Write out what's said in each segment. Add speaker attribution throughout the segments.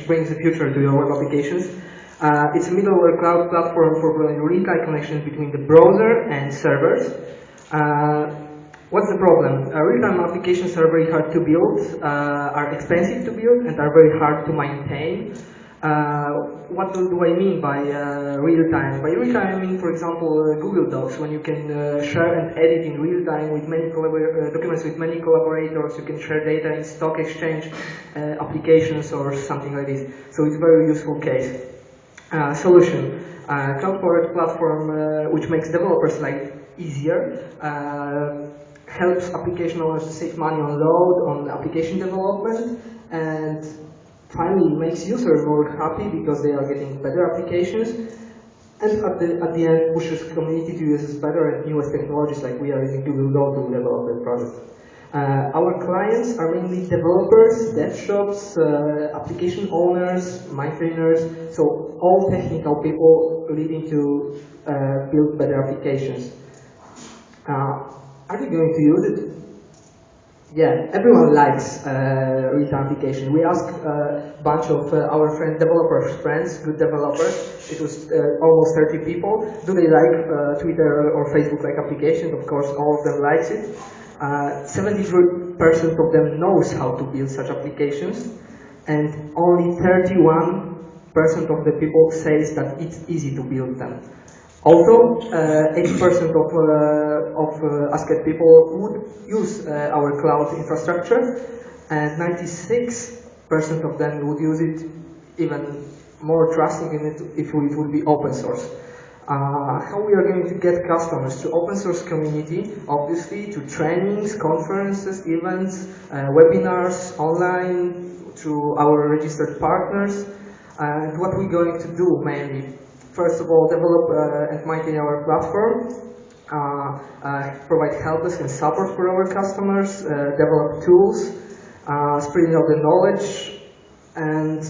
Speaker 1: brings the future to your web applications. It's a middleware cloud platform for providing real-time connections between the browser and servers. What's the problem? Real-time applications are very hard to build, are expensive to build, and are very hard to maintain. What do I mean by real-time? By real-time, I mean, for example, Google Docs, when you can share and edit in real-time with many documents with many collaborators. You can share data in stock exchange applications or something like this. So it's a very useful case. Solution: cloud-powered platform which makes developers' life easier. Helps application owners to save money on load, on application development, and finally makes users more happy because they are getting better applications, and at the end pushes community to use better and newest technologies, like we are using Google Doc to develop the product. Our clients are mainly developers, dev shops, application owners, maintainers, so all technical people leading to build better applications. Are you going to use it? Yeah, everyone likes real-time application. We asked a bunch of our developers' friends, good developers. It was almost 30 people. Do they like Twitter or Facebook-like applications? Of course, all of them likes it. 73% of them knows how to build such applications, and only 31% of the people says that it's easy to build them. Although 80% of asked people would use our cloud infrastructure, and 96% of them would use it even more, trusting in it if it would be open source. How we are going to get customers? To open source community, obviously, to trainings, conferences, events, webinars, online, through our registered partners. And what we're going to do mainly? First of all, develop and maintain our platform, provide help desk and support for our customers, develop tools, spreading out the knowledge, and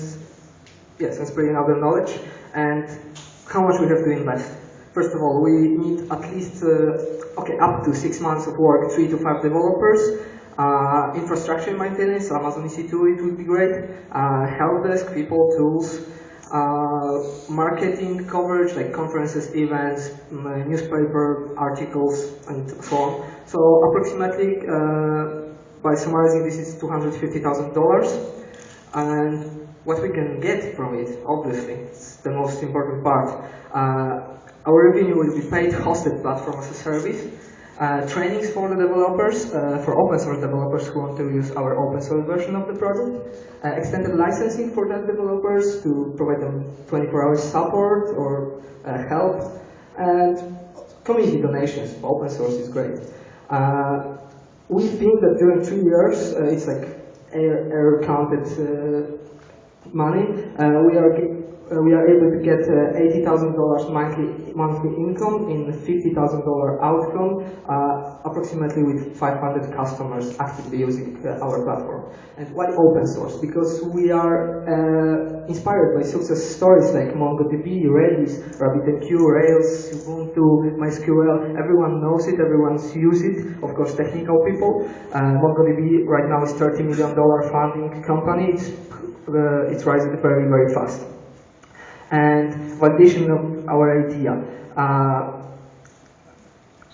Speaker 1: spreading out the knowledge, and how much we have to invest. First of all, we need at least up to 6 months of work, 3 to 5 developers, infrastructure maintenance, Amazon EC2, it would be great, help desk, people, tools, marketing coverage like conferences, events, newspaper articles, and so on. So approximately, by summarizing, this is $250,000, and what we can get from it, obviously, it's the most important part. Our revenue will be paid hosted platform as a service, trainings for the developers, for open source developers who want to use our open source version of the project, extended licensing for that developers to provide them 24-hour support or help, and community donations. Open source is great. We think that during 3 years, it's like error counted money, we are able to get $80,000 monthly income in $50,000 outcome, approximately with 500 customers actively using our platform. And why open source? Because we are inspired by success stories like MongoDB, Redis, RabbitMQ, Rails, Ubuntu, MySQL. Everyone knows it, everyone's used it. Of course, technical people. MongoDB right now is $30 million funding company. It's rising very, very fast. And validation of our idea.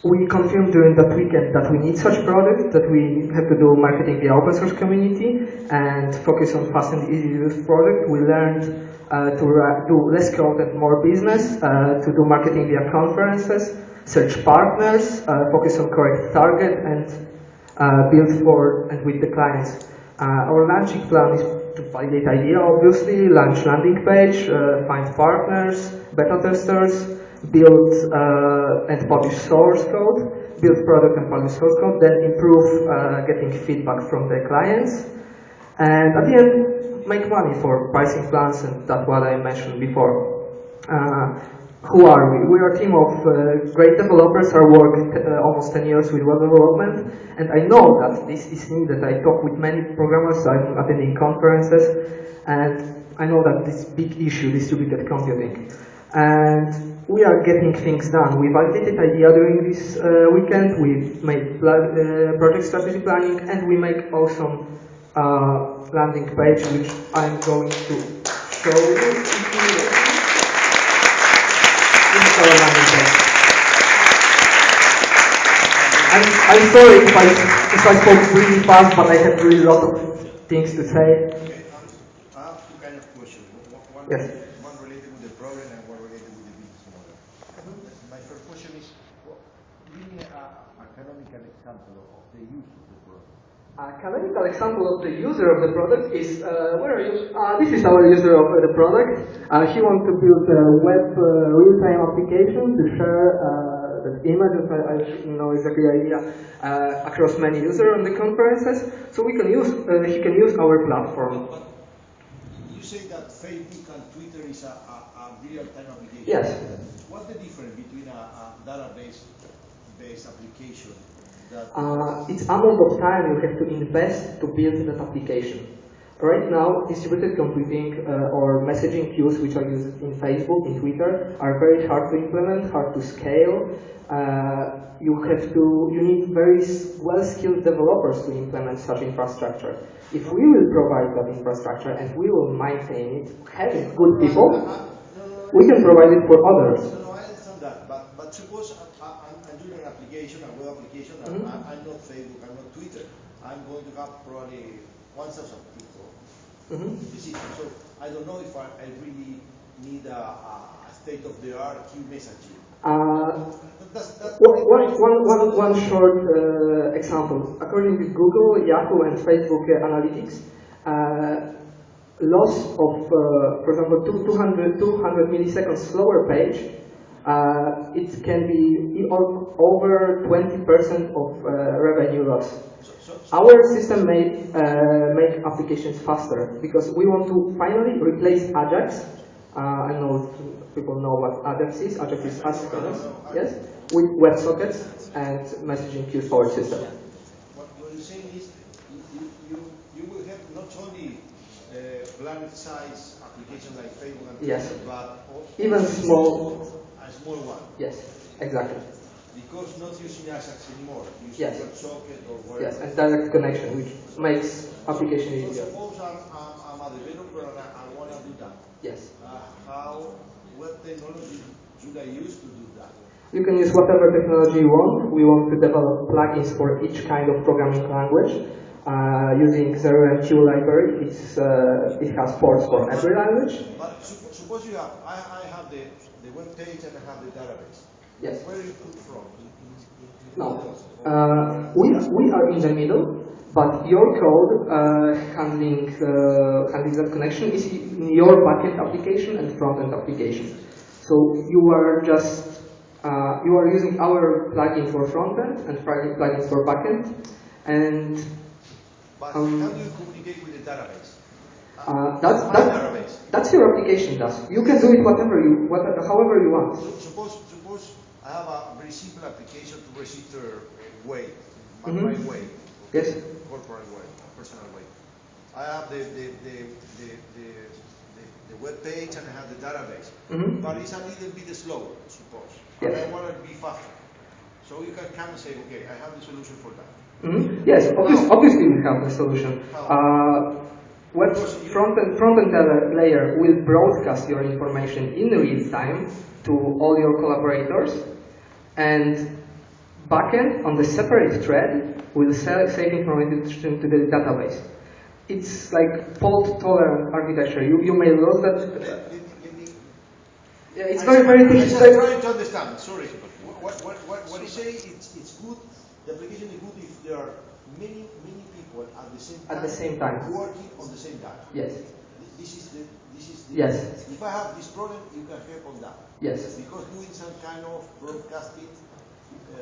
Speaker 1: We confirmed during that weekend that we need such product, that we have to do marketing the open source community and focus on fast and easy to use product. We learned to do less code and more business, to do marketing via conferences, search partners, focus on correct target, and build for and with the clients. Our launching plan is to validate idea, obviously, launch landing page, find partners, beta testers, build and publish source code, build product and publish source code, then improve getting feedback from the clients, and at the end, make money for pricing plans, and that's what I mentioned before. Who are we? We are a team of great developers. I worked almost 10 years with web development, and I know that this is needed. I talk with many programmers, I'm attending conferences, and I know that this big issue, distributed computing. And we are getting things done. We validated idea during this weekend, we made project strategy planning, and we make awesome landing page, which I'm going to So this is our landing page. I'm sorry if I spoke really fast, but I have really lot of things to say.
Speaker 2: Okay, I have two kind of questions.
Speaker 1: Yes.
Speaker 2: One related with the problem and one related with the business model. My first question is, give me a canonical example of the use of the product.
Speaker 1: A canonical example of the user of the product is, where are you? This is our user of the product. He wants to build a web real-time application to share the images, I don't know exactly the idea, across many users on the conferences. So we can use, he can use our platform.
Speaker 2: But you say that Facebook and Twitter is a real-time application.
Speaker 1: Yes.
Speaker 2: What's the difference between a database-based application?
Speaker 1: It's amount of time you have to invest to build that application. Right now, distributed computing or messaging queues, which are used in Facebook, in Twitter, are very hard to implement, hard to scale. You need very well-skilled developers to implement such infrastructure. If we will provide that infrastructure and we will maintain it, having good people, we can provide it for others.
Speaker 2: No, I understand that, but suppose I'm doing an application, a web application, and I'm not Facebook, I'm not Twitter. I'm going to have probably 1,000 people. So I don't know if I really need a state-of-the-art queue messaging.
Speaker 1: One short example. According to Google, Yahoo, and Facebook analytics, loss of, for example, 200 milliseconds slower page, it can be over 20% of revenue loss. Our system make applications faster because we want to finally replace Ajax. I know people know what Ajax is. Ajax is asynchronous, yes, with WebSockets and messaging queues powered system.
Speaker 2: What you're saying is you will have not only planet-size application like Facebook and Twitter,
Speaker 1: yes,
Speaker 2: but
Speaker 1: even small.
Speaker 2: A small one.
Speaker 1: Yes, exactly.
Speaker 2: Because not using Ajax anymore, using
Speaker 1: yes.
Speaker 2: WebSocket or whatever.
Speaker 1: Yes, and direct connection, which makes application easier.
Speaker 2: Suppose I'm a developer and I want to do that.
Speaker 1: Yes.
Speaker 2: What technology should I use to do that?
Speaker 1: You can use whatever technology you want. We want to develop plugins for each kind of programming language. Using ZeroMQ library, it has ports for every language.
Speaker 2: But suppose I have the web page and I have the database.
Speaker 1: Yes.
Speaker 2: Where do you put from?
Speaker 1: No. We are in the middle, but your code handling that connection is in your backend application and front-end application. So you are just you are using our plugin for front-end and plugins for backend, and
Speaker 2: but how do you communicate with the database?
Speaker 1: That's your application does. You can do it however you want.
Speaker 2: So suppose I have a very simple application to register way, my way.
Speaker 1: Yes.
Speaker 2: Corporate way, personal way. I have the web page and I have the database, but it's a little bit slow, suppose.
Speaker 1: Yes.
Speaker 2: And I want to be faster. So you can come and say, okay, I have the solution for that.
Speaker 1: Yes, obviously we have the solution. Web front-end layer will broadcast your information in real time to all your collaborators, and backend on the separate thread will save information to the database. It's like fault-tolerant architecture. You may lose that. Yeah, it's very
Speaker 2: I'm trying to understand. Sorry, what you say? It's good. The application is good if there are many people at the same time working on the same data.
Speaker 1: Yes.
Speaker 2: This is the
Speaker 1: yes.
Speaker 2: If I have this problem, you can help on that.
Speaker 1: Yes.
Speaker 2: Because doing some kind of broadcasting.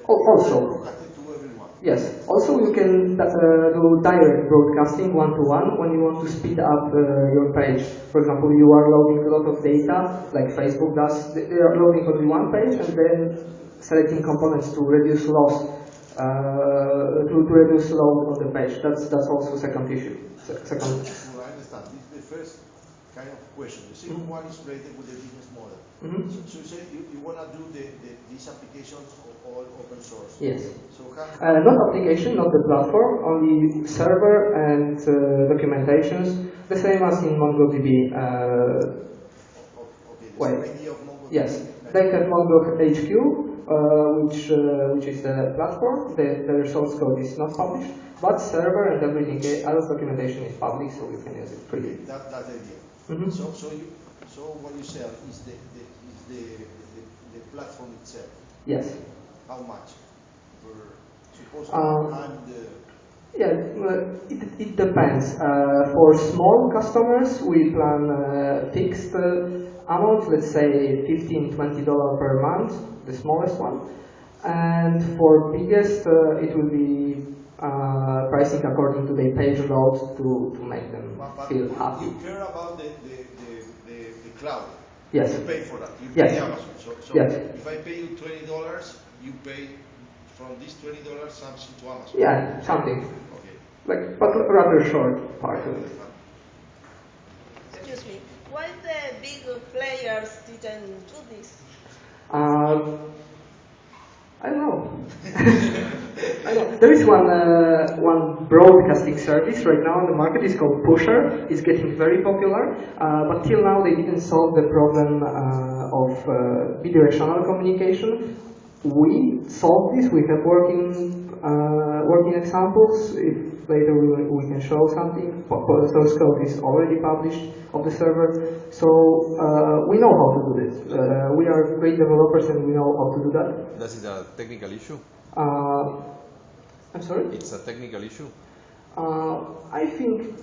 Speaker 1: Also.
Speaker 2: Broadcasting to everyone.
Speaker 1: Yes. Also, you can do direct broadcasting one-to-one when you want to speed up your page. For example, you are loading a lot of data, like Facebook does. They are loading only one page and then selecting components to reduce loss, to reduce load on the page. That's also second issue. Second.
Speaker 2: Well, I understand. This is the first kind of question. The second one is related with the business model. So you say you want to do these applications all open source.
Speaker 1: Yes.
Speaker 2: So
Speaker 1: not application, not the platform, only server and documentations. The same as in MongoDB.
Speaker 2: Okay, the idea of MongoDB.
Speaker 1: Yes, they have Mongo HQ, which is the platform. Their source code is not published, but server and everything else documentation is public, so you can use it freely.
Speaker 2: Okay, that's the idea.
Speaker 1: Mm-hmm.
Speaker 2: So what you sell is the platform itself.
Speaker 1: Yes.
Speaker 2: How much? Suppose
Speaker 1: Yeah, it depends. For small customers, we plan fixed amount, let's say $15–20 per month, the smallest one. And for biggest, it will be pricing according to the page load to make them feel happy.
Speaker 2: You care about the cloud.
Speaker 1: Yes.
Speaker 2: You pay for that. You
Speaker 1: Yes.
Speaker 2: pay Amazon. So
Speaker 1: yes.
Speaker 2: If I pay you $20, you pay from this $20 something to Amazon.
Speaker 1: Yeah, something.
Speaker 2: Okay.
Speaker 1: But rather short part of it.
Speaker 3: Excuse me, why the big players didn't do this?
Speaker 1: I don't know. I know. There is one broadcasting service right now on the market. It's called Pusher. It's getting very popular, but till now they didn't solve the problem of bidirectional communication. We solved this. We have working examples. If later we can show something. The source code is already published of the server, so we know how to do this. We are great developers and we know how to do that.
Speaker 4: That is a technical issue?
Speaker 1: I'm sorry?
Speaker 4: It's a technical issue?
Speaker 1: I think